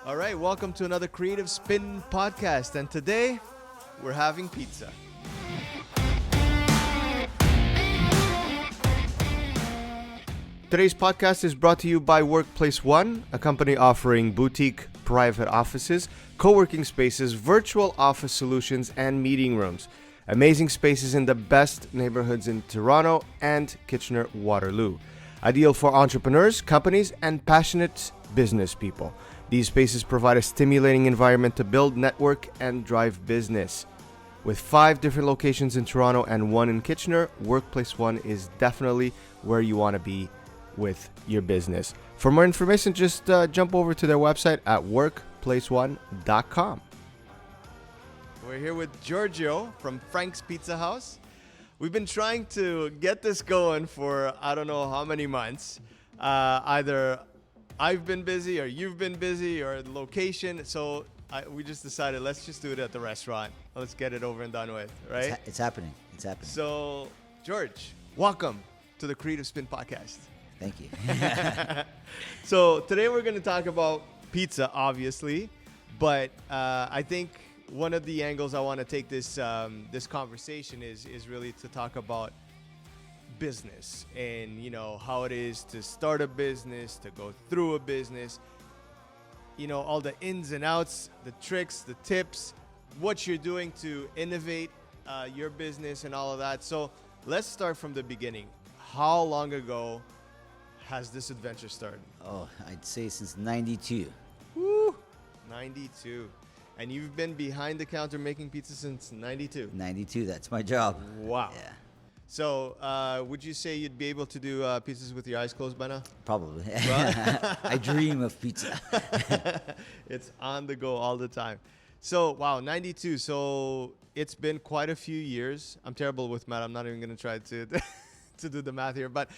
All right, welcome to another Creative Spin podcast, and today we're having pizza. Today's podcast is brought to you by Workplace One, a company offering boutique private offices, co-working spaces, virtual office solutions, and meeting rooms. Amazing spaces in the best neighborhoods in Toronto and Kitchener-Waterloo. Ideal for entrepreneurs, companies, and passionate business people. These spaces provide a stimulating environment to build, network, and drive business. With 5 different locations in Toronto and 1 in Kitchener, Workplace One is definitely where you want to be with your business. For more information, just jump over to their website at workplaceone.com. We're here with Giorgio from Frank's Pizza House. We've been trying to get this going for I don't know how many months. Either I've been busy or you've been busy or the location. So we just decided let's just do it at the restaurant. Let's get it over and done with, right? It's happening. It's happening. So, George, welcome to the Creative Spin podcast. Thank you. So today we're going to talk about pizza, obviously, but I think one of the angles I want to take this conversation is really to talk about business and how it is to start a business, to go through a business, all the ins and outs, the tricks, the tips, what you're doing to innovate your business and all of that. So let's start from the beginning. How long ago has this adventure started? Oh, I'd say since 92. Woo! 92. And you've been behind the counter making pizza since 92. 92, that's my job. Wow. Yeah, So, would you say you'd be able to do pizzas with your eyes closed by now? probably. I dream of pizza. It's on the go all the time. So, wow, 92. So, it's been quite a few years. I'm terrible with math. I'm not even going to try to to do the math here. But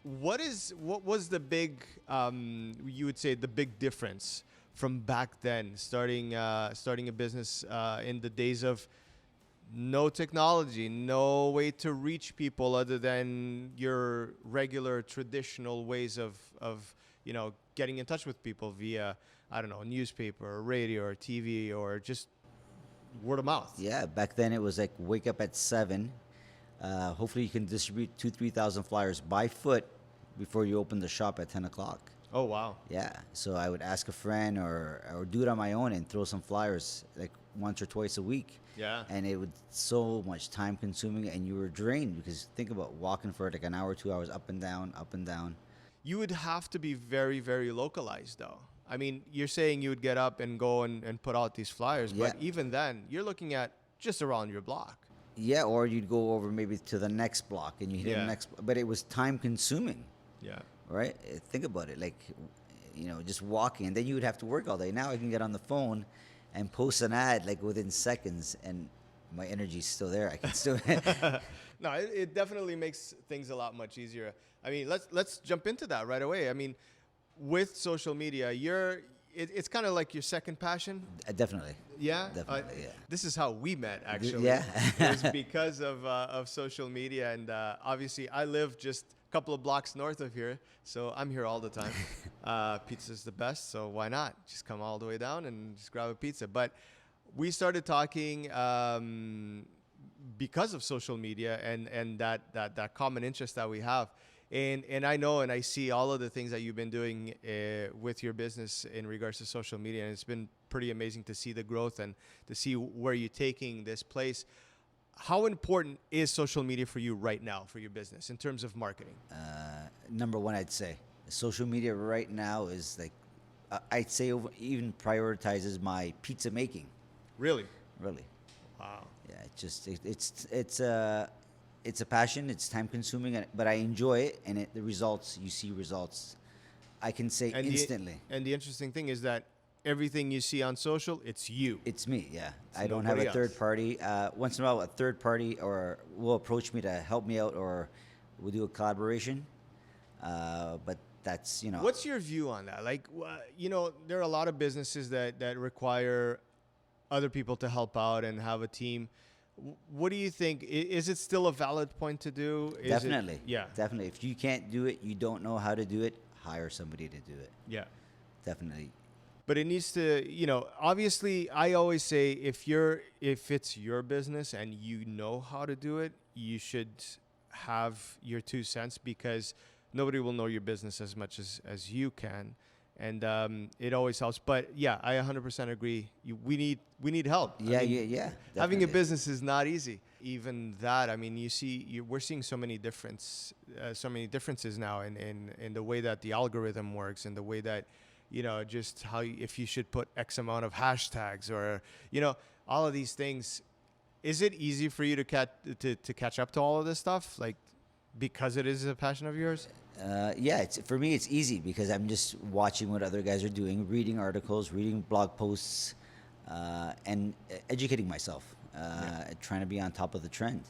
what was the big, you would say, the big difference from back then, starting a business in the days of no technology, no way to reach people other than your regular traditional ways of getting in touch with people via, I don't know, newspaper or radio or TV or just word of mouth? Yeah, back then it was like wake up at 7. Hopefully you can distribute 2,000-3,000 flyers by foot before you open the shop at 10 o'clock. Oh, wow. Yeah, so I would ask a friend or do it on my own and throw some flyers like once or twice a week. Yeah. And it would so much time consuming and you were drained because think about walking for like an hour, 2 hours up and down, up and down. You would have to be very, very localized, though. I mean, you're saying you would get up and go and put out these flyers, Yeah. but even then, you're looking at just around your block. Yeah, or you'd go over maybe to the next block and you hit Yeah. the next, but it was time consuming, Yeah. right? Think about it, like, just walking and then you would have to work all day. Now I can get on the phone and post an ad like within seconds and my energy's still there. I can still. No, it definitely makes things a lot much easier. I mean, let's jump into that right away. I mean, with social media, it's kind of like your second passion. Definitely. Yeah, Definitely, yeah. This is how we met, actually. Yeah. It was because of social media, and obviously, I live just a couple of blocks north of here, so I'm here all the time. Pizza's the best, so why not? Just come all the way down and just grab a pizza. But we started talking because of social media and that common interest that we have. And I know and I see all of the things that you've been doing with your business in regards to social media. And it's been pretty amazing to see the growth and to see where you're taking this place. How important is social media for you right now for your business in terms of marketing? Number one, I'd say social media right now is like, I'd say even prioritizes my pizza making. Really? Really. Wow. Yeah, it's a passion. It's time consuming, but I enjoy it. And you see results. I can say instantly. And the interesting thing is that everything you see on social, it's you. It's me. Yeah, It's I don't have nobody a third else. party. Once in a while, a third party will approach me to help me out, or we'll do a collaboration. But that's What's your view on that? Like, there are a lot of businesses that require other people to help out and have a team. What do you think? Is it still a valid point to do? Definitely. Yeah. Definitely. If you can't do it, you don't know how to do it, hire somebody to do it. Yeah. definitely. But it needs to, obviously I always say if it's your business and you know how to do it, you should have your 2 cents, because nobody will know your business as much as you can. And it always helps. But yeah, I 100% agree. We need help. Yeah, I mean, yeah. having a Definitely. business is not easy. Even that, I mean, we're seeing so many differences now in the way that the algorithm works, and the way that, just how if you should put X amount of hashtags, or all of these things. Is it easy for you to catch up to all of this stuff, like, because it is a passion of yours? Yeah, for me it's easy because I'm just watching what other guys are doing, reading articles, reading blog posts, and educating myself, trying to be on top of the trend.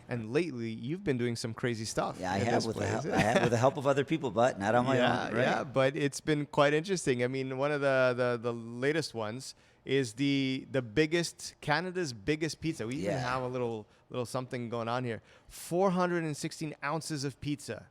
And lately, you've been doing some crazy stuff. Yeah, I at have this with place. I have with the help of other people, but not on my own. Right? Yeah, but it's been quite interesting. I mean, one of the latest ones is Canada's biggest pizza. We even Yeah. have a little something going on here. 416 ounces of pizza.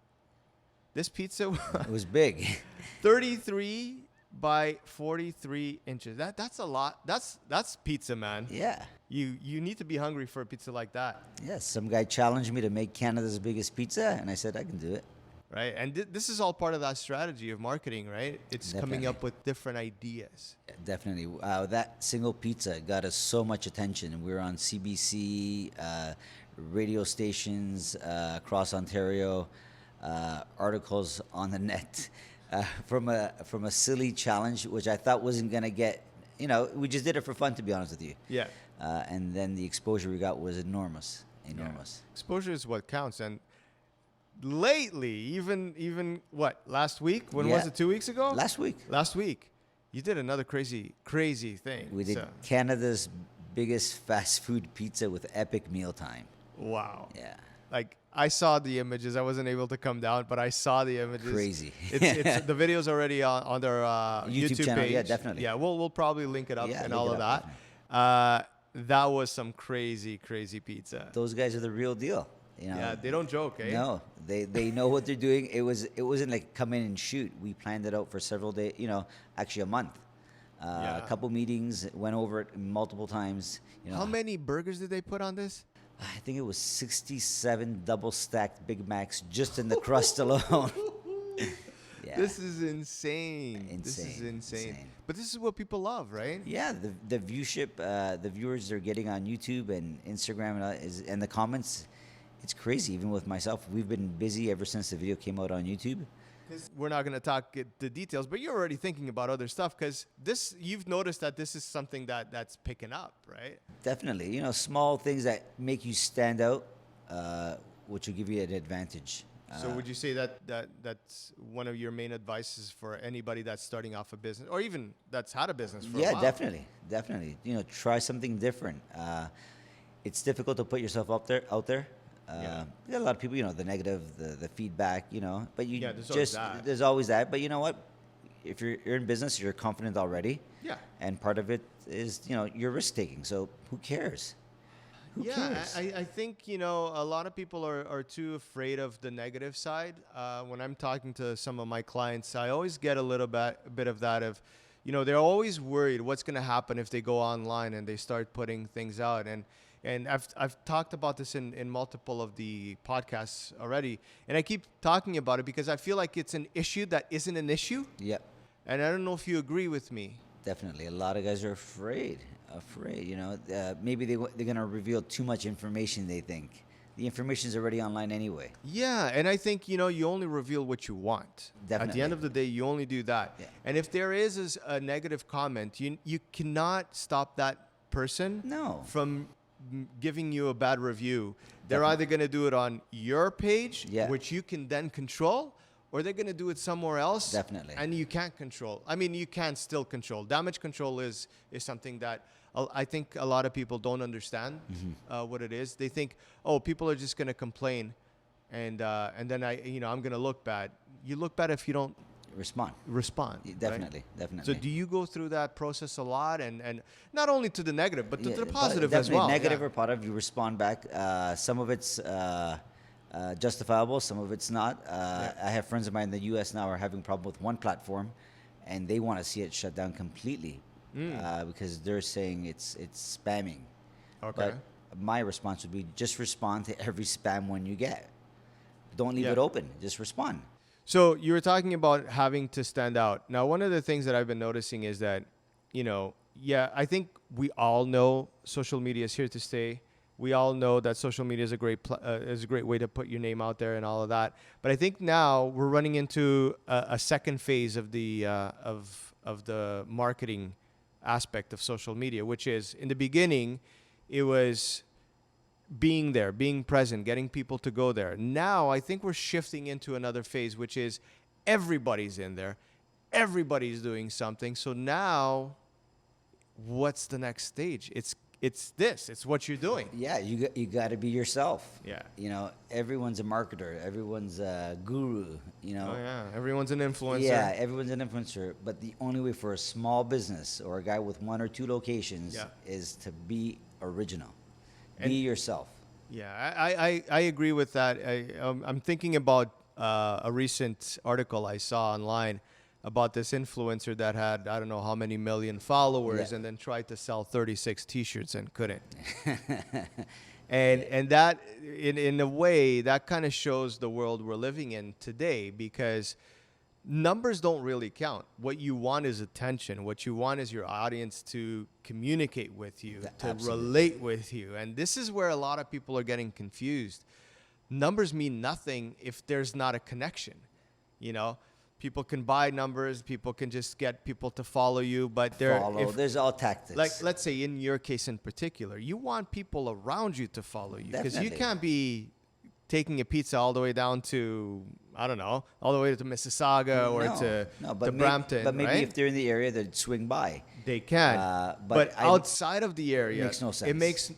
This pizza, It was big. 33 by 43 inches. That's a lot. That's pizza, man. Yeah. You need to be hungry for a pizza like that. Yes, some guy challenged me to make Canada's biggest pizza, and I said I can do it. Right, and this is all part of that strategy of marketing, right? It's coming Definitely. up with different ideas. Definitely. That single pizza got us so much attention. We were on CBC, radio stations across Ontario, articles on the net from a silly challenge, which I thought wasn't going to get, we just did it for fun, to be honest with you. Yeah, And then the exposure we got was enormous. Enormous. exposure is what counts. And lately, even what, last week? When was Yeah. it? 2 weeks ago? Last week, Last week, you did another crazy thing. we did So, Canada's biggest fast food pizza with epic mealtime. wow. Yeah. Like, I saw the images. I wasn't able to come down, but I saw the images. Crazy. It's the video's already on their YouTube channel. page. Yeah, definitely. Yeah, we'll probably link it up Yeah, and link all it of up, that. That was some crazy pizza. Those guys are the real deal. Yeah, they don't joke, eh? No, they know what they're doing. It wasn't like come in and shoot. We planned it out for several days. Actually a month. Yeah. A couple meetings, went over it multiple times. How many burgers did they put on this? I think it was 67 double stacked Big Macs just in the crust alone. Yeah. This is insane. This is Insane, insane. insane. But this is what people love, right? Yeah, the viewership, the viewers they're getting on YouTube and Instagram and the comments, it's crazy. Even with myself, we've been busy ever since the video came out on YouTube. Because we're not going to talk the details, but you're already thinking about other stuff, because you've noticed that this is something that's picking up, right? Definitely, small things that make you stand out, which will give you an advantage. So would you say that's one of your main advices for anybody that's starting off a business, or even that's had a business for a Yeah, while? definitely. Try something different. It's difficult to put yourself out there. Yeah. You got a lot of people, the negative, the feedback, but you Yeah, there's always that. there's always that. But you know what? If you're in business, you're confident already. Yeah. And part of it is, you're risk taking. So who cares? Who cares? I think, a lot of people are too afraid of the negative side. When I'm talking to some of my clients, I always get a little bit of that of, they're always worried what's going to happen if they go online and they start putting things out. And I've talked about this in multiple of the podcasts already. And I keep talking about it because I feel like it's an issue that isn't an issue. Yep. And I don't know if you agree with me. Definitely. A lot of guys are afraid. Maybe they're going to reveal too much information, they think. The information's already online anyway. Yeah, and I think, you only reveal what you want. At the Definitely. end of the day, you only do that. Yeah. And if there is a negative comment, you cannot stop that person No. from giving you a bad review. They're Definitely. either going to do it on your page, Yeah. which you can then control, or they're going to do it somewhere else. Definitely. And you can't control. I mean, you can still control. Damage control is something that I think a lot of people don't understand what it is. They think, oh, people are just going to complain, and then I'm going to look bad. You look bad if you don't Respond. respond. Yeah, right? definitely. So do you go through that process a lot, and not only to the negative, but to the positive as definitely well? Negative Yeah. or positive, you respond back. Some of it's justifiable, some of it's not. I have friends of mine in the U.S. now are having problem with one platform, and they want to see it shut down completely because they're saying it's spamming. Okay. But my response would be just respond to every spam one you get. Don't leave it open. Just respond. So you were talking about having to stand out. Now, one of the things that I've been noticing is that, I think we all know social media is here to stay. We all know that social media is a great way to put your name out there and all of that. But I think now we're running into a second phase of the of the marketing aspect of social media, which is in the beginning, it was being there, being present, getting people to go there. Now I think we're shifting into another phase, which is everybody's in there, everybody's doing something. So now, what's the next stage? It's what you're doing. Yeah, you got to be yourself. Yeah. Everyone's a marketer. Everyone's a guru. Oh yeah, everyone's an influencer. Yeah, everyone's an influencer. But the only way for a small business or a guy with 1 or 2 locations is to be original. Be yourself. Yeah, I agree with that. I'm thinking about a recent article I saw online about this influencer that had I don't know how many million followers and then tried to sell 36 T-shirts and couldn't. and that in a way that kind of shows the world we're living in today, because numbers don't really count. What you want is attention. What you want is your audience to communicate with you, to relate with you. And this is where a lot of people are getting confused. Numbers mean nothing if there's not a connection. People can buy numbers. People can just get people to follow you. But there's all tactics. Like, let's say in your case in particular, you want people around you to follow you, because you can't be taking a pizza all the way down to, I don't know, all the way to Mississauga or to Brampton. But maybe right? if they're in the area, they'd swing by. They can. But outside of the area, it makes no sense.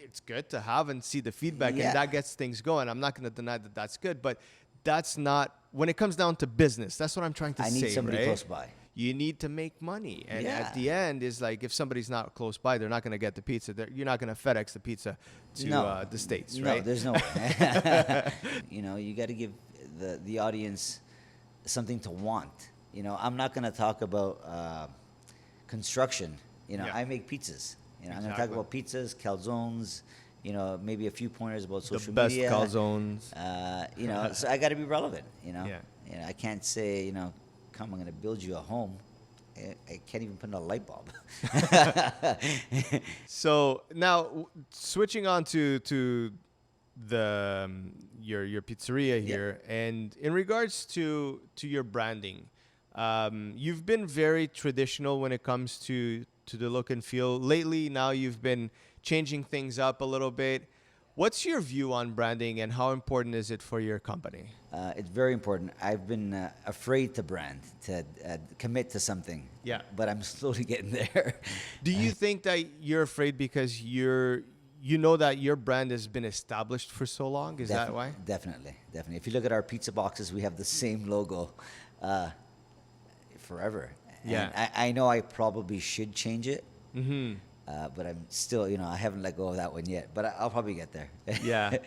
It's good to have and see the feedback, and that gets things going. I'm not going to deny that that's good, but that's not, when it comes down to business, that's what I'm trying to say. I need somebody close by. You need to make money. And at the end is like, if somebody's not close by, they're not going to get the pizza. You're not going to FedEx the pizza to the States, right? No, there's no way. You got to give the audience something to want. I'm not going to talk about construction. I make pizzas. I'm going to talk about pizzas, calzones, maybe a few pointers about social media. The best calzones. So I got to be relevant, I can't say, I'm going to build you a home. I can't even put in a light bulb. So now switching on to the your pizzeria here, and in regards to your branding, you've been very traditional when it comes to the look and feel. Lately, now you've been changing things up a little bit. What's your view on branding, and how important is it for your company? It's very important. I've been afraid to brand, to commit to something. Yeah. But I'm slowly getting there. Do you think that you're afraid because you know that your brand has been established for so long? Is that why? Definitely. If you look at our pizza boxes, we have the same logo forever. Yeah. And I know I probably should change it. Mm-hmm. But I'm still, I haven't let go of that one yet. But I'll probably get there. Yeah.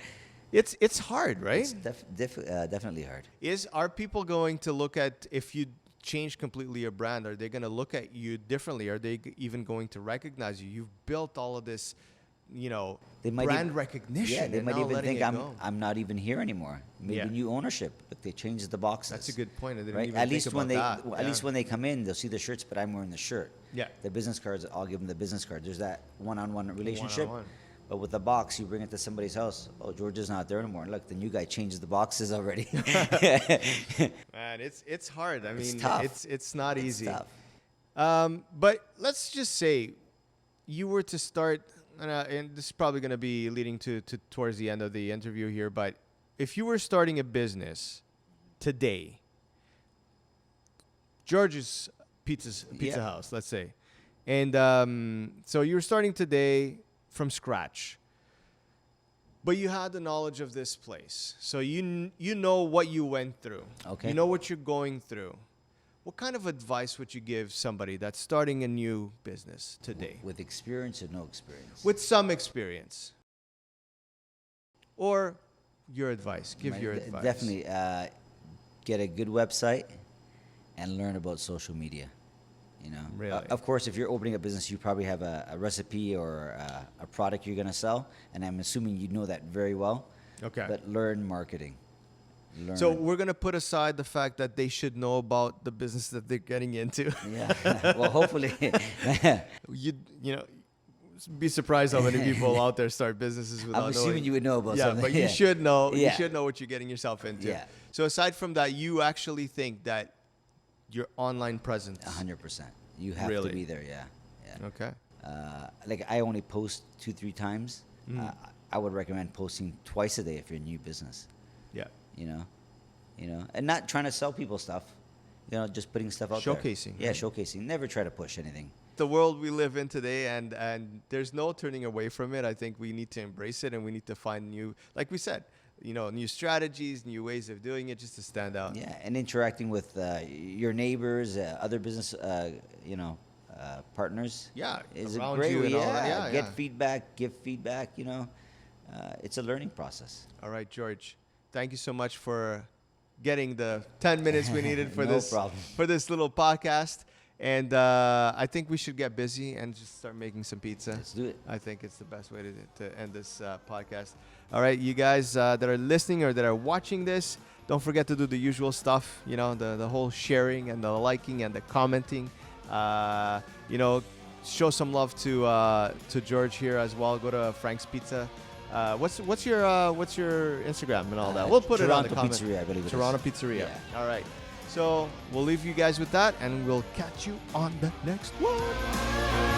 It's hard, right? It's definitely hard. Are people going to look at, if you change completely your brand, are they going to look at you differently? Are they even going to recognize you? You've built all of this, brand recognition. Yeah, they might even think I'm not even here anymore. Maybe new ownership. Look, they changed the boxes. That's a good point. I didn't right? even At think least about when they that. at least when they come in, they'll see the shirts, but I'm wearing the shirt. Yeah. The business cards, I'll give them the business card. There's that one-on-one relationship. One-on-one. But with the box, you bring it to somebody's house. Oh, George is not there anymore. Look, the new guy changes the boxes already. Man, it's hard. I mean, tough. It's not easy. Tough. But let's just say you were to start, and this is probably going to be leading to towards the end of the interview here, but if you were starting a business today, George's Pizza House, let's say, and so you were starting today from scratch, but you had the knowledge of this place, so you know what you went through. Okay. You know what you're going through. What kind of advice would you give somebody that's starting a new business today? With experience or no experience? With some experience. Or your advice. Give your advice. Definitely get a good website and learn about social media. You know, Really? of course, if you're opening a business, you probably have a recipe or a product you're gonna sell, and I'm assuming you know that very well. Okay. But learn marketing. Learn. So we're gonna put aside the fact that they should know about the business that they're getting into. Yeah. Well, hopefully. You know, be surprised how many people out there start businesses without I'm assuming knowing. you would know about Yeah, something. but you should know. You Yeah. should know what you're getting yourself into. Yeah. So aside from that, you actually think that your online presence. 100%. You have Really? to be there. Yeah. Yeah. Okay. Like I only post 2-3 times. Mm. I would recommend posting twice a day if you're a new business. Yeah. You know, and not trying to sell people stuff. You know, just putting stuff out there. Showcasing, Yeah, right? showcasing. Never try to push anything. The world we live in today, and there's no turning away from it. I think we need to embrace it, and we need to find new, like we said, new strategies, new ways of doing it, just to stand out. Yeah, and interacting with your neighbors, other business, partners. Yeah, is a around great you way. and all that. Yeah, get yeah. feedback, give feedback. It's a learning process. All right, George. Thank you so much for getting the 10 minutes we needed for No this problem. for this little podcast. And I think we should get busy and just start making some pizza. Let's do it. I think it's the best way to end this podcast. All right, you guys that are listening or that are watching this, don't forget to do the usual stuff. The whole sharing and the liking and the commenting. Show some love to George here as well. Go to Frank's Pizza. What's your Instagram and all that? We'll put it on the comment. Toronto Pizzeria, I believe it is. Toronto Pizzeria. Yeah. All right. So we'll leave you guys with that, and we'll catch you on the next one.